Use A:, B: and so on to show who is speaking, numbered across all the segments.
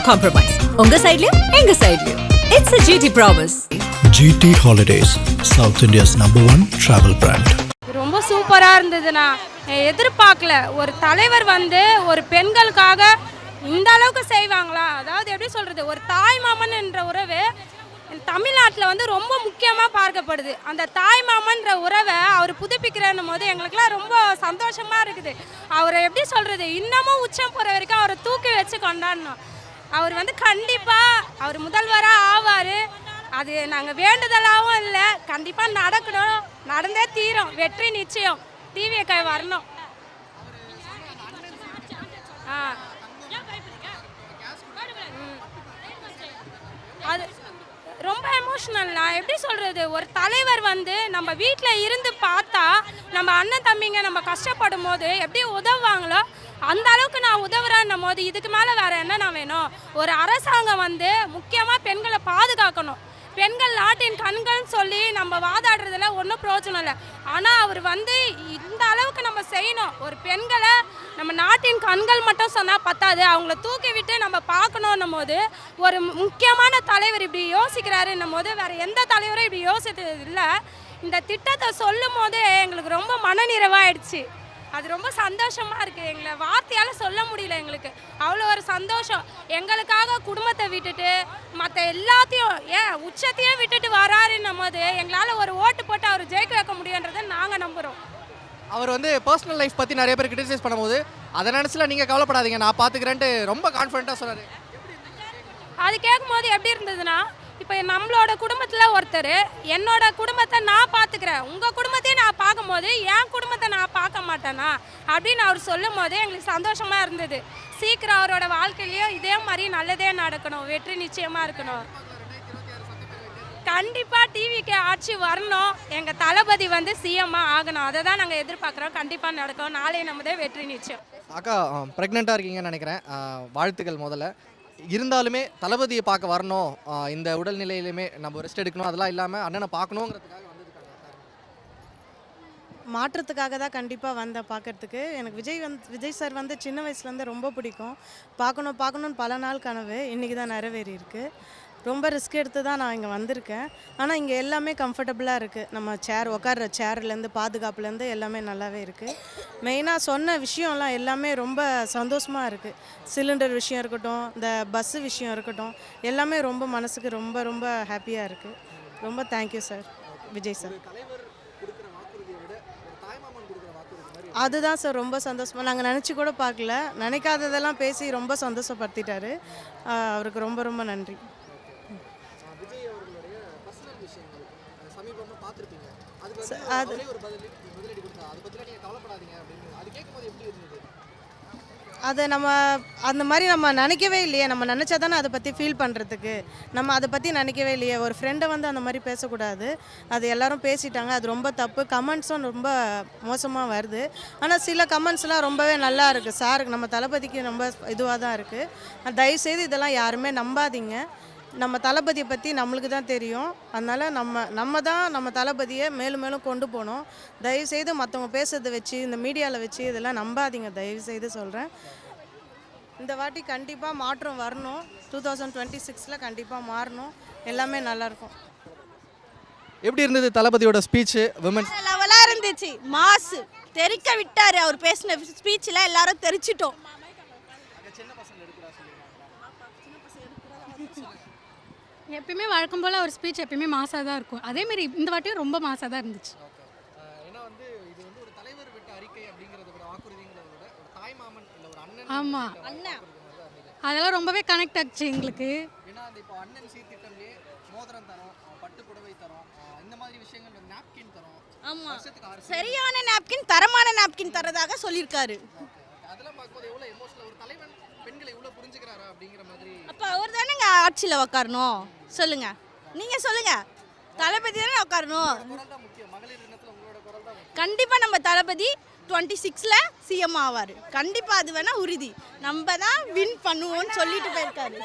A: compromise. உங்க சைடுலயும் எங்க சைடுலயும். It's a GT promise.
B: GT Holidays, South India's #1 travel brand.
C: ரொம்ப சூப்பராக இருந்ததுண்ணா. எதிர்பார்க்கல ஒரு தலைவர் ஒரு பெண்களுக்காக இந்த அளவுக்கு செய்வாங்களா. அதாவது எப்படி சொல்கிறது, ஒரு தாய் மாமன் என்ற உறவு தமிழ்நாட்டில் ரொம்ப முக்கியமாக பார்க்கப்படுது. அந்த தாய் மாமன்ற உறவை அவர் புதுப்பிக்கிறன்னும் போது எங்களுக்குலாம் ரொம்ப சந்தோஷமாக இருக்குது. அவரை எப்படி சொல்கிறது, இன்னமும் உச்சம் போகிற வரைக்கும் அவரை தூக்கி வச்சு கொண்டாடணும். அவர் கண்டிப்பாக அவர் முதல்வராக ஆவார். அது நாங்கள் வேண்டுதலாகவும் இல்லை, கண்டிப்பாக நடக்கணும், நடந்தே தீரும், வெற்றி நிச்சயம். டிவியை வரணும். அது ரொம்ப எமோஷ்னல்னா எப்படி சொல்கிறது, ஒரு தலைவர் நம்ம வீட்டில் இருந்து பார்த்தா நம்ம அண்ணன் தம்பிங்க நம்ம கஷ்டப்படும் போது எப்படி உதவுவாங்களோ அந்த அளவுக்கு நான் உதவுறேன்னும் போது இதுக்கு மேலே வேறு என்ன நான் வேணும். ஒரு அரசாங்கம் முக்கியமாக பெண்களை பாதுகாக்கணும். பெண்கள் நாட்டின் கண்கள்னு சொல்லி நம்ம வாதாடுறதுல ஒன்றும் பிரயோஜனம் இல்லை. ஆனால் அவர் இந்த அளவுக்கு நம்ம செய்யணும். ஒரு பெண்களை நம்ம நாட்டின் கண்கள் மட்டும் சொன்னால் பத்தாது, அவங்கள தூக்கி விட்டு நம்ம பார்க்கணுன்னும் போது ஒரு முக்கியமான தலைவர் இப்படி யோசிக்கிறாருன்னும் போது வேறு எந்த தலைவரும் இப்படி யோசித்தது இல்லை. இந்த திட்டத்தை சொல்லும் போதே எங்களுக்கு ரொம்ப மனநிறைவாயிடுச்சு. அது ரொம்ப சந்தோஷமாக இருக்குது. எங்களை வார்த்தையால் சொல்ல முடியல. எங்களுக்கு அவ்வளோ ஒரு சந்தோஷம். எங்களுக்காக குடும்பத்தை விட்டுட்டு மற்ற எல்லாத்தையும் உச்சத்தையும் விட்டுட்டு வராருன்னும் போது எங்களால் ஒரு ஓட்டு போட்டு அவர் ஜெயிக்க வைக்க முடியுன்றதை நாங்கள் நம்புகிறோம்.
D: அவர் பர்சனல் லைஃப் பற்றி நிறைய பேர் கிரிட்டிசைஸ் பண்ணும்போது அதை நினச்சில நீங்கள் கவலைப்படாதீங்க, நான் பார்த்துக்கிறேன்ட்டு ரொம்ப கான்ஃபிடென்ட்டாக சொன்னார்.
C: அது கேட்கும்போது எப்படி இருந்ததுன்னா, இப்போ நம்மளோட குடும்பத்தில் ஒருத்தர் என்னோட குடும்பத்தை நான் பார்த்துக்கிறேன், உங்கள் குடும்பத்தையும் நான் பார்க்கும்போது என் குடும்பத்தை நான் பார்க்க மாட்டேனா அப்படின்னு அவர் சொல்லும் போது எங்களுக்கு சந்தோஷமாக இருந்தது. சீக்கிரம் அவரோட வாழ்க்கையிலையும் இதே மாதிரி நல்லதே நடக்கணும், வெற்றி நிச்சயமாக இருக்கணும். கண்டிப்பாக டிவிக்கு ஆட்சி வரணும், எங்கள் தளபதி சிஎம்மாக ஆகணும், அதை தான் நாங்கள் எதிர்பார்க்குறோம். கண்டிப்பாக நடக்கும். நாளைய நம்மதே வெற்றி நிச்சயம்.
D: அக்கா ப்ரெக்னெண்ட்டாக இருக்கீங்கன்னு நினைக்கிறேன், வாழ்த்துக்கள். முதல்ல இருந்தாலுமே தளபதியை பார்க்க வரணும், இந்த உடல்நிலையிலுமே நம்ம ரெஸ்ட் எடுக்கணும், அதெல்லாம் இல்லாமல் அண்ணனை பார்க்கணுங்கிறதுக்காக வந்ததுக்காக
E: மாற்றத்துக்காக தான் கண்டிப்பாக வந்தேன் பார்க்குறதுக்கு. எனக்கு விஜய் சார் சின்ன வயசுலேருந்து ரொம்ப பிடிக்கும். பார்க்கணுன்னு பல நாள் கனவு இன்றைக்கி தான் நிறைவேறி இருக்குது. ரொம்ப ரிஸ்க் எடுத்து தான் நான் இங்கே வந்திருக்கேன். ஆனால் இங்கே எல்லாமே கம்ஃபர்டபுளாக இருக்குது. நம்ம உட்கார்ற சேர்லேருந்து பாதுகாப்புலேருந்து எல்லாமே நல்லாவே இருக்குது. மெயினாக சொன்ன விஷயம்லாம் எல்லாமே ரொம்ப சந்தோஷமாக இருக்குது. சிலிண்டர் விஷயம் இருக்கட்டும், இந்த பஸ்ஸு விஷயம் இருக்கட்டும், எல்லாமே ரொம்ப மனசுக்கு ரொம்ப ரொம்ப ஹாப்பியாக இருக்குது. ரொம்ப தேங்க்யூ சார், விஜய் சார். அதுதான் சார் ரொம்ப சந்தோஷமாக, நாங்கள் நினச்சி கூட பார்க்கல, நினைக்காததெல்லாம் பேசி ரொம்ப சந்தோஷப்படுத்திட்டாரு. அவருக்கு ரொம்ப ரொம்ப நன்றி. அதை நம்ம அந்த மாதிரி நம்ம நினைக்கவே இல்லையே. நம்ம நினச்சா தானே அதை பற்றி ஃபீல் பண்ணுறதுக்கு. நம்ம அதை பற்றி நினைக்கவே இல்லையே. ஒரு ஃப்ரெண்டை அந்த மாதிரி பேசக்கூடாது, அது எல்லோரும் பேசிட்டாங்க, அது ரொம்ப தப்பு. கமெண்ட்ஸும் ரொம்ப மோசமாக வருது. ஆனால் சில கமெண்ட்ஸ்லாம் ரொம்பவே நல்லா இருக்குது. சாருக்கு நம்ம தளபதிக்கு ரொம்ப இதுவாக தான் இருக்குது. தயவுசெய்து இதெல்லாம் யாருமே நம்பாதீங்க. நம்ம தளபதியை பற்றி நம்மளுக்கு தான் தெரியும். அதனால் நம்ம தான் நம்ம தளபதியை மேலும் மேலும் கொண்டு போகணும். தயவுசெய்து மற்றவங்க பேசுறதை வச்சு, இந்த மீடியாவில் வச்சு இதெல்லாம் நம்பாதீங்க, தயவுசெய்து சொல்கிறேன். இந்த வாட்டி கண்டிப்பாக மாற்றம் வரணும். 2026 கண்டிப்பாக மாறணும். எல்லாமே நல்லாயிருக்கும்.
D: எப்படி இருந்தது தளபதியோட ஸ்பீச்சு? விமன்ஸ்
F: லெவலாக இருந்துச்சு. மாசு தெரிக்க விட்டார். அவர் பேசின ஸ்பீச்சில் எல்லாரும் தெரிச்சிட்டோம்.
G: எப்பயுமே வழக்கம் போல் ஒரு ஸ்பீச் எப்பயுமே மாசாக தான் இருக்கும். அதேமாரி இந்த வாட்டியும் ரொம்ப மாசாக தான் இருந்துச்சு. ஆமாம், அதெல்லாம் ரொம்பவே கனெக்ட் ஆச்சு எங்களுக்கு.
F: ஆமாம், சரியான நாப்கின், தரமான நாப்கின் தரதாக சொல்லியிருக்காரு. அப்போ அவர் தானேங்க ஆட்சியில் உட்காரணும். சொல்லுங்க, நீங்கள் சொல்லுங்க, தளபதி தானே உட்காரணும். கண்டிப்பாக நம்ம தளபதி 26ல் சிஎம் ஆவார். கண்டிப்பாக அது வேணால் உறுதி. நம்ம தான் வின் பண்ணுவோம்னு சொல்லிட்டு போயிருக்காரு.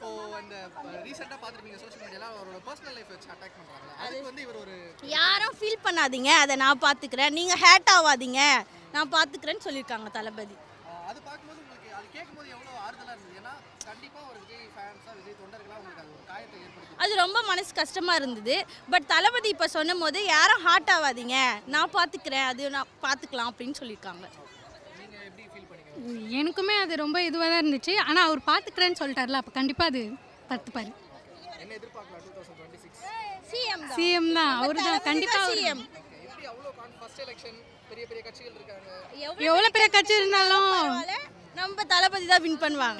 D: இப்போ இந்த ரீசெண்டாக பார்த்துருப்பீங்க சோஷியல் மீடியாவில் அவரோட பர்சனல் லைஃப் வச்சு அட்டாக் பண்ணுறாங்க. அதுக்கு வந்து இவர் ஒரு
F: யாரும் ஃபீல் பண்ணாதீங்க, அதை நான் பார்த்துக்கிறேன், நீங்கள் ஹேட் ஆகாதீங்க, நான் பார்த்துக்கிறேன்னு சொல்லியிருக்காங்க தளபதி.
D: அது பார்க்கும்போது உங்களுக்கு அது கேட்கும்போது எவ்வளோ ஆறுதலாக இருந்தது? ஏன்னா கண்டிப்பாக ஒரு விஜய் ஃபேன்ஸாக விஜய் தொண்டர்களாக உங்களுக்கு அது ஒரு காயத்தை ஏற்படுத்தி
F: அது ரொம்ப மனசு கஷ்டமாக இருந்தது. பட் தளபதி இப்போ சொன்னும் போது யாரும் ஹார்ட் ஆகாதீங்க, நான் பார்த்துக்கிறேன், அது நான் பார்த்துக்கலாம் அப்படின்னு சொல்லியிருக்காங்க.
D: நீங்கள் எப்படி ஃபீல் பண்ணீங்க?
G: எனக்குமே அது ரொம்ப இதுவாக தான் இருந்துச்சு. ஆனால் அவர் பார்த்துக்கிறேன்னு சொல்லிட்டார்ல, அப்போ கண்டிப்பாக அது பார்த்துப்பாரு.
D: என்ன எதிர்பார்க்கலாம் 2026?
G: சிஎம் தான், அவரு தான் கண்டிப்பாக
F: சிஎம்.
D: எப்படி அவ்வளோ ஃபர்ஸ்ட் எலெக்ஷன் பெரிய பெரிய கட்சிகள் இருக்காங்க.
G: எவ்வளோ பெரிய கட்சி இருந்தாலும்
F: நம்ம தளபதி தான் வின் பண்ணுவாங்க.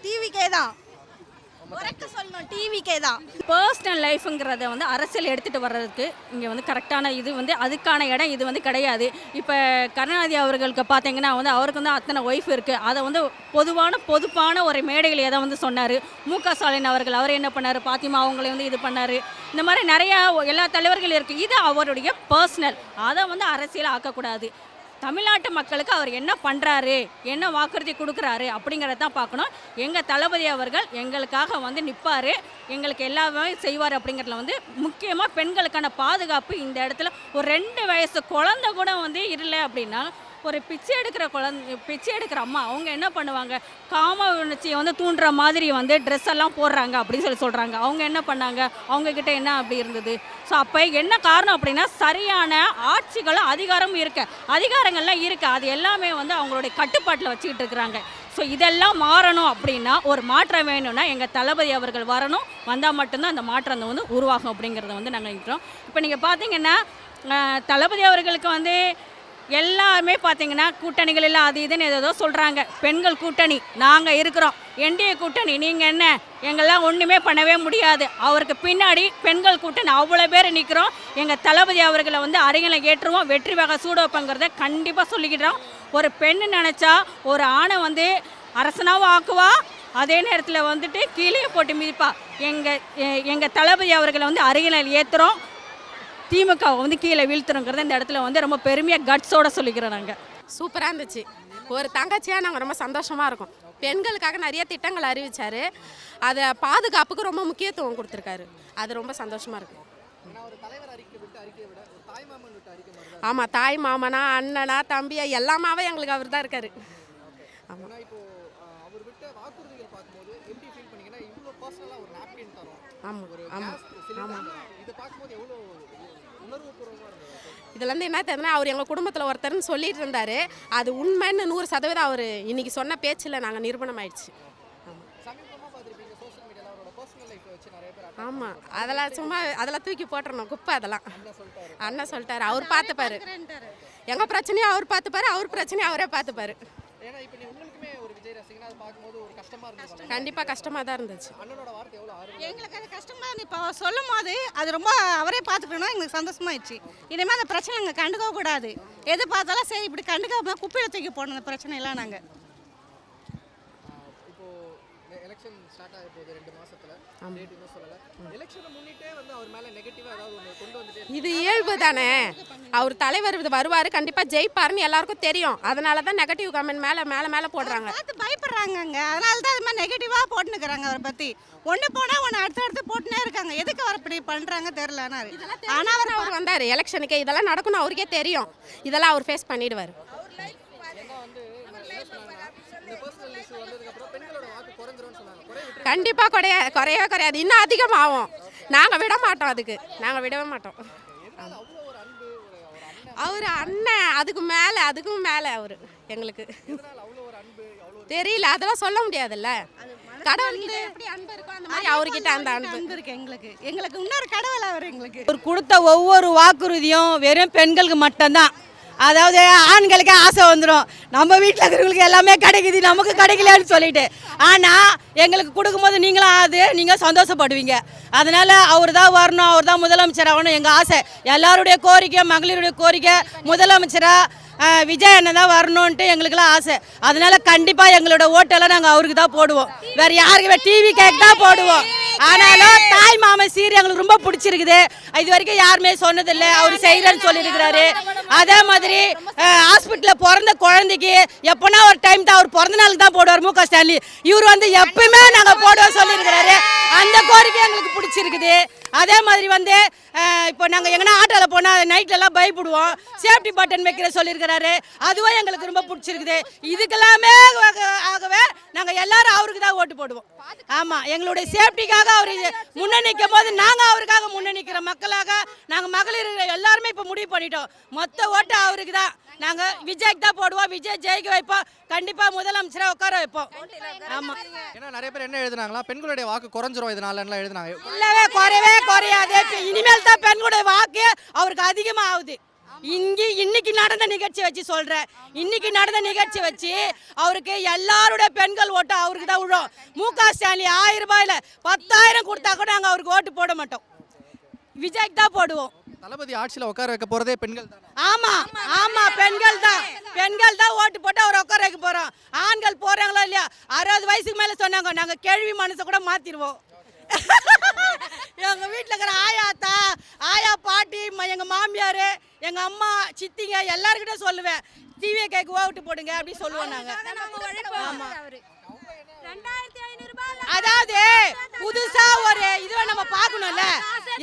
F: டிவிக்கே தான் உரக்க சொல்லணும், டிவிக்கே தான்.
A: பர்சனல் லைஃபுங்கிறத வந்து அரசியல் எடுத்துகிட்டு வர்றதுக்கு இங்கே வந்து கரெக்டான இது வந்து அதுக்கான இடம் இது வந்து கிடையாது. இப்போ கருணாநிதி அவர்களுக்கு பார்த்தீங்கன்னா வந்து அவருக்கு வந்து அத்தனை ஒய்ஃப் இருக்குது. அதை வந்து பொதுப்பான ஒரு மேடைகள் எதை வந்து சொன்னார். முக ஸ்டாலின் அவர்கள் அவர் என்ன பண்ணார், பாத்திமா அவங்களே வந்து இது பண்ணார். இந்த மாதிரி நிறையா எல்லா தலைவர்கள் இருக்குது. இது அவருடைய பர்சனல், அதை வந்து அரசியல் ஆக்கக்கூடாது. தமிழ்நாட்டு மக்களுக்கு அவர் என்ன பண்ணுறாரு, என்ன வாக்குறுதி கொடுக்குறாரு அப்படிங்கிறத தான் பார்க்கணும். எங்கள் தளபதி அவர்கள் எங்களுக்காக வந்து நிற்பார், எங்களுக்கு எல்லாமே செய்வார். அப்படிங்கிறதுல வந்து முக்கியமாக பெண்களுக்கான பாதுகாப்பு இந்த இடத்துல ஒரு 2 வயசு குழந்தை கூட வந்து இல்லை அப்படின்னா ஒரு பிச்சை எடுக்கிற அம்மா அவங்க என்ன பண்ணுவாங்க, காம உணர்ச்சியை வந்து தூண்டுற மாதிரி வந்து ட்ரெஸ் எல்லாம் போடுறாங்க அப்படின்னு சொல்கிறாங்க. அவங்க என்ன பண்ணாங்க, அவங்கக்கிட்ட என்ன அப்படி இருந்தது? ஸோ அப்போ என்ன காரணம் அப்படின்னா சரியான ஆட்சிகளும் அதிகாரங்கள்லாம் இருக்குது. அது எல்லாமே வந்து அவங்களுடைய கட்டுப்பாட்டில் வச்சுக்கிட்டு இருக்கிறாங்க. ஸோ இதெல்லாம் மாறணும் அப்படின்னா ஒரு மாற்றம் வேணும்னா எங்கள் தளபதி அவர்கள் வரணும், வந்தால் மட்டும்தான் அந்த மாற்றம் வந்து உருவாகும் அப்படிங்கிறத வந்து நாங்கள் நினைக்கிறோம். இப்போ நீங்கள் பார்த்தீங்கன்னா தளபதி அவர்களுக்கு வந்து எல்லாருமே பார்த்தீங்கன்னா கூட்டணிகள் எல்லாம் அது இதுன்னு ஏதோ சொல்கிறாங்க. பெண்கள் கூட்டணி நாங்கள் இருக்கிறோம், என்டிஏ கூட்டணி நீங்கள் என்ன, எங்கெல்லாம் ஒன்றுமே பண்ணவே முடியாது. அவருக்கு பின்னாடி பெண்கள் கூட்டணி அவ்வளோ பேர் நிற்கிறோம். எங்கள் தளபதி அவர்களை வந்து அருகில ஏற்றுவோம், வெற்றி வகை சூட வைப்பங்கிறத கண்டிப்பாக சொல்லிக்கிட்டோம். ஒரு பெண்ணு நினச்சா ஒரு ஆணை வந்து அரசனாகவும் ஆக்குவா, அதே நேரத்தில் வந்துட்டு கீழே போட்டு மிதிப்பா. எங்கள் தளபதி அவர்களை வந்து அருகில ஏற்றுறோம், திமுக வந்து கீழே வீழ்த்துறோங்கிறத இந்த இடத்துல வந்து ரொம்ப பெருமையாக கட்ஸோட சொல்லிக்கிறோம். நாங்கள்
H: சூப்பராக இருந்துச்சு. ஒரு தங்கச்சியாக நாங்கள் ரொம்ப சந்தோஷமாக இருக்கோம். பெண்களுக்காக நிறைய திட்டங்கள் அறிவித்தார், அதை பாதுகாப்புக்கு ரொம்ப முக்கியத்துவம் கொடுத்துருக்காரு. அது ரொம்ப சந்தோஷமாக இருக்குது. ஆமாம், தாய் மாமனா அண்ணனா தம்பியா எல்லாமாவே எங்களுக்கு அவர் தான் இருக்கார். ஆமாம். ஆமாம் ஆமாம் ஆமாம். இதுலேருந்து என்ன தெரியுதுன்னா அவர் எங்கள் குடும்பத்தில் ஒருத்தர்னு சொல்லிட்டு இருந்தார். அது உண்மைன்னு 100% அவர் இன்னைக்கு சொன்ன பேச்சில் நாங்கள் நிரூபணம் ஆயிடுச்சு. ஆமாம், அதெல்லாம் சும்மா அதெல்லாம் தூக்கி போட்டுறணும், குப்பை அதெல்லாம். அண்ணன் சொல்லிட்டாரு, அவர் பார்த்துப்பாரு. எங்கள் பிரச்சனையும் அவர் பார்த்துப்பாரு, அவர் பிரச்சனையும் அவரே பார்த்துப்பாரு. கண்டிப்பாக கஷ்டமாக தான் இருந்துச்சு.
E: எங்களுக்கு அது கஷ்டமாக இருந்து இப்போ சொல்லும் போது அது ரொம்ப அவரே பார்த்துக்கணும், எங்களுக்கு சந்தோஷமாயிடுச்சு. இனிமேல் அந்த பிரச்சனை நாங்கள் கண்டுக்க கூடாது. எது பார்த்தாலும் சரி இப்படி கண்டுக்காம குப்பையில் தூக்கி போடணும் அந்த பிரச்சனையெல்லாம். நாங்கள்
D: எலெக்ஷன் ஸ்டார்ட் ஆக போகுது 2 மாசத்துல. டேட் இன்னும் சொல்லல. எலெக்ஷனை முன்னிட்டே வந்து அவர் மேல நெகட்டிவா ஏதாவது ஒன்று கொண்டு வந்துட்டே
H: இது இயல்பு தானே. அவர் தலைவர் வருவார், கண்டிப்பாக ஜெயிப்பாருன்னு எல்லாருக்கும் தெரியும். அதனால தான் நெகட்டிவ் கமெண்ட் மேலே போடுறாங்க.
E: பார்த்து பயப்படுறாங்க, அதனால தான் அது மாதிரி நெகட்டிவாக போட்டுனுக்குறாங்க. அவரை பற்றி ஒன்று போனால் ஒன்று அடுத்தடுத்து போட்டுனே இருக்காங்க. எதுக்கு அவர் இப்படி பண்ணுறாங்க தெரில.
H: ஆனால் அவர் வந்தார் எலெக்ஷனுக்கு, இதெல்லாம் நடக்கும்னு அவருக்கே தெரியும். இதெல்லாம் அவர் ஃபேஸ் பண்ணிடுவார். கண்டிப்பாக குறையவே குறையாது, இன்னும் அதிகமாகும். நாங்கள் விட மாட்டோம், நாங்கள் விடவே மாட்டோம். அவர் அண்ணன், அதுக்கும் மேலே அவர் எங்களுக்கு தெரியல, அதெல்லாம் சொல்ல முடியாதுல்ல. கடவுள்கிட்ட எப்படி அன்பு இருக்கோ அந்த மாதிரி அவர்கிட்ட அந்த அன்பு இருக்கு.
E: எங்களுக்கு இன்னொரு கடவுள் அவர். எங்களுக்கு
I: அவர் கொடுத்த ஒவ்வொரு வாக்குறுதியும் வெறும் பெண்களுக்கு மட்டும்தான். அதாவது ஆண்களுக்கே ஆசை வந்துடும், நம்ம வீட்டில் இருக்கிறவங்களுக்கு எல்லாமே கிடைக்குது, நமக்கு கிடைக்கலன்னு சொல்லிட்டு. ஆனால் எங்களுக்கு கொடுக்கும்போது நீங்கள் சந்தோஷப்படுவீங்க. அதனால் அவர் தான் வரணும், அவர் தான் முதலமைச்சர் ஆகணும் எங்கள் ஆசை. எல்லாருடைய கோரிக்கை, மகளிருடைய கோரிக்கை முதலமைச்சராக விஜய் அண்ணன் தான் வரணுன்ட்டு எங்களுக்குலாம் ஆசை. அதனால கண்டிப்பாக எங்களோட ஓட்டெல்லாம் நாங்கள் அவருக்கு தான் போடுவோம், வேறு யாருக்குமே டிவி கேக் தான் போடுவோம். ஆனாலும் தாய் மாமன் சீர் எங்களுக்கு ரொம்ப பிடிச்சிருக்குது. இது வரைக்கும் யாருமே சொன்னதில்லை, அவர் செய்கிறேன்னு சொல்லியிருக்கிறாரு. அதே மாதிரி ஹாஸ்பிட்டலில் பிறந்த குழந்தைக்கு எப்போனா ஒரு டைம் தான் அவர் பிறந்த நாளுக்கு தான் போடுவார் மு.க. ஸ்டாலின். இவர் வந்து எப்பவுமே நாங்கள் போடுவோம் சொல்லியிருக்கிறாரு. அந்த கோரிக்கை எங்களுக்கு பிடிச்சிருக்குது. அதே மாதிரி வந்து இப்போ நாங்கள் எங்கன்னா ஆட்டோவில் போனால் நைட்லலாம் பயப்படுவோம், சேஃப்டி பட்டன் வைக்கிற சொல்லியிருக்கிறாரு. அதுவும் எங்களுக்கு ரொம்ப பிடிச்சிருக்குது. இதுக்கெல்லாமே ஆகவே நாங்கள் எல்லாரும் அவருக்கு தான் ஓட்டு போடுவோம். ஆமாம், எங்களுடைய சேஃப்டிக்காக அவர் முன்னணிக்கும் போது நாங்கள் அவருக்காக முன்னணிக்கிற மக்களாக நாங்கள் மகளிர் எல்லாருமே இப்போ முடிவு பண்ணிட்டோம். மொத்த ஓட்டு அவருக்கு தான். நாங்கள் விஜய்க்கு தான் போடுவோம். விஜய் ஜெயிக்க வைப்போம். கண்டிப்பாக முதலமைச்சராக உட்கார வைப்போம். ஆமாம்,
D: ஏன்னா நிறைய பேர் என்ன எழுதுனாங்களா, பெண்களுடைய வாக்கு குறைஞ்சிரும் இதனால எழுதுனாங்க.
I: இல்லவே குறையாது. இனிமேல் தான் பெண்களுடைய வாக்கு அவருக்கு அதிகமாக ஆகுது. இன்னைக்கு நடந்த நிகழ்ச்சி வச்சு சொல்றேன். இன்னைக்கு நடந்த நிகழ்ச்சி வச்சு அவருக்கு எல்லாருடைய பெண்கள் ஓட்டு அவருக்கு தான் விழும். மு.க. ஸ்டாலின் 1000 ரூபாயில 10,000 கொடுத்தா கூட நாங்கள் அவருக்கு ஓட்டு போட மாட்டோம். விஜய்க்கு தான் போடுவோம்.
D: தளபதி ஆட்சியில் உட்கார வைக்க போறதே பெண்கள் தான்.
I: ஆமா பெண்கள் தான் ஓட்டு போட்டு அவர் உட்கார வைக்க போறோம். ஆண்கள் போறாங்களோ இல்லையா, 60 வயசுக்கு மேல சொன்னாங்க நாங்க கேள்வி மனசை கூட மாத்திடுவோம். எங்க வீட்டில் இருக்கிற ஆயா பாட்டி, எங்க மாமியார், எங்க அம்மா, சித்திங்க எல்லாருக்கிட்ட சொல்லுவேன், டிவியை கேட்க ஓட்டு போடுங்க அப்படி சொல்லுவோம் நாங்க. ஆமா, அதாவது புதுசா ஒரு இதுவை நம்ம பார்க்கணும்ல,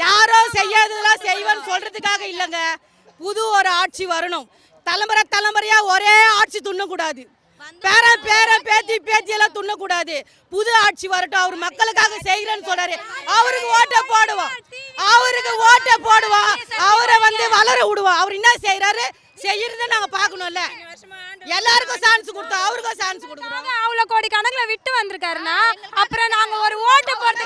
I: யாரோ செய்யாததெல்லாம் செய்வேன்னு சொல்றதுக்காக இல்லைங்க. புது ஒரு ஆட்சி வரணும். தலைமுறையா ஒரே ஆட்சி துண்ணக்கூடாது. பேத்தி எல்லாம் துண்ணக்கூடாது. புது ஆட்சி வரட்டும். அவர் மக்களுக்காக செய்கிறேன்னு சொல்றாரு. அவருக்கு ஓட்டை போடுவோம். அவரை வந்து வளர விடுவோம். அவர் என்ன செய்யறாரு செய்யறத நாங்க பார்க்கணும்ல. எல்லாருக்கும் சான்ஸ் கொடுத்தோம், அவருக்கும் சான்ஸ் கொடுக்குறோம்.
C: அவ்வளோ கோடி கணக்கில் விட்டு வந்திருக்காருன்னா அப்புறம் நாங்க ஒரு ஓட்டு போட்டு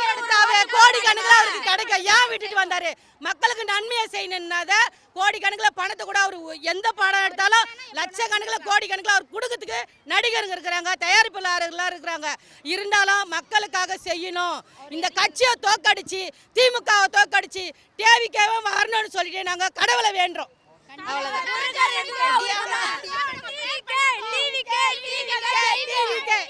I: கோடி கணக்கில் அவருக்கு கிடைக்க ஏன் விட்டுட்டு வந்தாரு? மக்களுக்கு நன்மையை செய்யணும்னாத கோடி கணக்கில் பணத்தை கூட அவர் எந்த படம் எடுத்தாலும் லட்சக்கணக்கில் கோடி கணக்கில் அவர் கொடுக்கறதுக்கு நடிகருங்க இருக்கிறாங்க, தயாரிப்பாளர்களாக இருக்கிறாங்க. இருந்தாலும் மக்களுக்காக செய்யணும். இந்த கட்சியை தோக்கடிச்சு திமுகவை தோக்கடிச்சு தேவிக்காவும் வரணும்னு சொல்லிட்டு நாங்கள் கடவுளை வேண்டுறோம். அவ்வளோதான்.